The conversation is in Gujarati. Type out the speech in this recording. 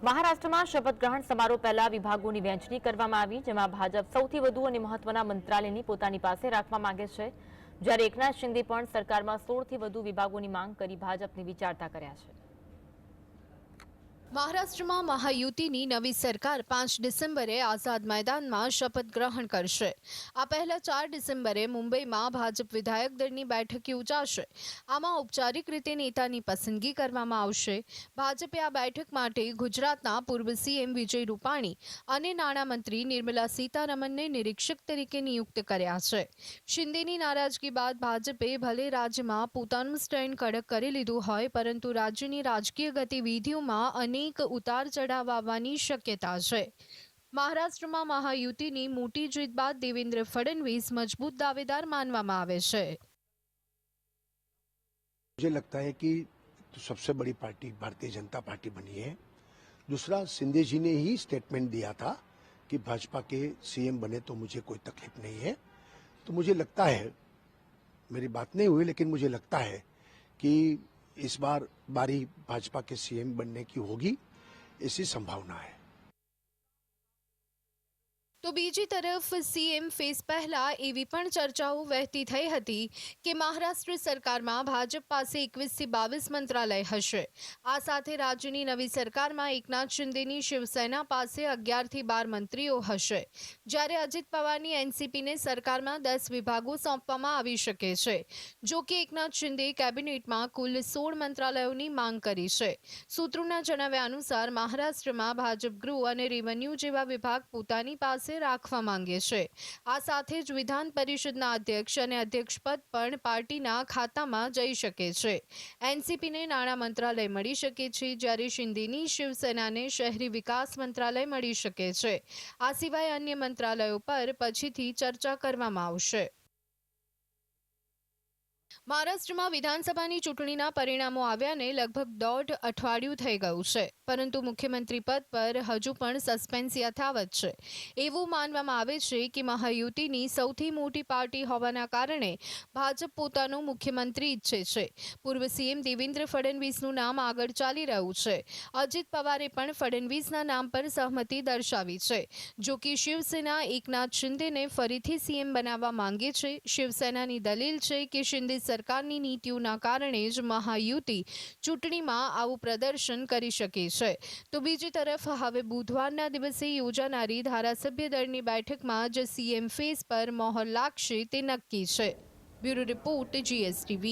મહારાષ્ટ્રમાં શપથ ગ્રહણ સમારોહ પહેલા વિભાગોની વહેંચણી કરવામાં આવી, જેમાં ભાજપ સૌથી વધુ અને મહત્વના મંત્રાલયની પોતાની પાસે રાખવા માંગે છે, જ્યારે એકનાથ શિંદે પણ સરકારમાં 16થી વધુ વિભાગોની માંગ કરી ભાજપને વિચારતા કર્યા છે. મહારાષ્ટ્રમાં મહાયુતિની નવી સરકાર 5 ડિસેમ્બરે આઝાદ મેદાનમાં શપથ ગ્રહણ કરશે. આ પહેલા 4 ડિસેમ્બરે મુંબઈમાં ભાજપ વિધાયક દળની બેઠક યોજાશે. આમાં ઔપચારિક રીતે નેતાની પસંદગી કરવામાં આવશે. ભાજપે આ બેઠક માટે ગુજરાતના પૂર્વ સીએમ વિજય રૂપાણી અને નાણામંત્રી નિર્મલા સીતારમણને નિરીક્ષક તરીકે નિયુક્ત કર્યા છે. શિંદેની નારાજગી બાદ ભાજપે ભલે રાજ્યમાં પોતાનું સ્ટેન્ડ કડક કરી લીધું હોય, પરંતુ રાજ્યની રાજકીય ગતિવિધિઓમાં અનેક ઉતાર ચઢાવ આવવાની શક્યતા છે. મહારાષ્ટ્રમાં મહાયુતિની મોટી જીત બાદ દેવેન્દ્ર ફડણવીસ મજબૂત દાવેદાર માનવામાં આવે છે. मुझे लगता है कि सबसे बड़ी पार्टी भारतीय जनता पार्टी बनी है। दूसरा, शिंदे जी ने ही स्टेटमेंट दिया था कि भाजपा के सीएम बने तो मुझे कोई तकलीफ नहीं है। तो मुझे लगता है, मेरी बात नहीं हुई लेकिन मुझे लगता है कि इस बार बारी भाजपा के सीएम बनने की होगी, ऐसी संभावना है। તો બીજી તરફ સીએમ ફેસ પહેલા એવી પણ ચર્ચાઓ વહેતી થઈ હતી કે મહારાષ્ટ્ર સરકારમાં ભાજપ પાસે 21થી 22 મંત્રાલય હશે. આ સાથે રાજ્યની નવી સરકારમાં એકનાથ શિંદેની શિવસેના પાસે 11થી 12 મંત્રીઓ હશે, જ્યારે અજિત પવારની એનસીપીને સરકારમાં 10 વિભાગો સોંપવામાં આવી શકે છે. જો કે એકનાથ શિંદે કેબિનેટમાં કુલ 16 મંત્રાલયોની માંગ કરી છે. સૂત્રોના જણાવ્યા અનુસાર મહારાષ્ટ્રમાં ભાજપ ગૃહ અને રેવન્યુ જેવા વિભાગ પોતાની પાસે રાખવા માંગે છે. આ સાથે જ વિધાન પરિષદના અધ્યક્ષ અને અધ્યક્ષ પદ પણ પાર્ટીના ખાતામાં જઈ શકે છે. એનસીપીને નાણાં મંત્રાલય મળી શકે છે, જ્યારે શિંદેની શિવસેનાને શહેરી વિકાસ મંત્રાલય મળી શકે છે. આ સિવાય અન્ય મંત્રાલયો પર પછીથી ચર્ચા કરવામાં આવશે. મહારાષ્ટ્રમાં વિધાનસભાની ચૂંટણીના પરિણામો આવ્યાને લગભગ 1.5 અઠવાડિયું થઈ ગયું છે, પરંતુ મુખ્યમંત્રી પદ પર હજુ પણ સસ્પેન્સ યથાવત છે. એવું માનવામાં આવે છે કે મહાયુતિની સૌથી મોટી પાર્ટી હોવાના કારણે ભાજપ પોતાનું મુખ્યમંત્રી ઈચ્છે છે. પૂર્વ સીએમ દેવેન્દ્ર ફડણવીસનું નામ આગળ ચાલી રહ્યું છે. અજિત પવારે પણ ફડણવીસના નામ પર સહમતિ દર્શાવી છે. જો કે શિવસેના એકનાથ શિંદેને ફરીથી સીએમ બનાવવા માંગે છે. શિવસેનાની દલીલ છે કે શિંદે સરકારની નીતિઓના કારણે જ મહાયુતિ ચૂંટણીમાં આવું પ્રદર્શન કરી શકે છે. તો બીજી તરફ હવે બુધવારના દિવસે યોજાનારી ધારાસભ્ય દળની બેઠકમાં જ સીએમ ફેસ પર મહોર લાગશે તે નક્કી છે. Bureau report, GSTV.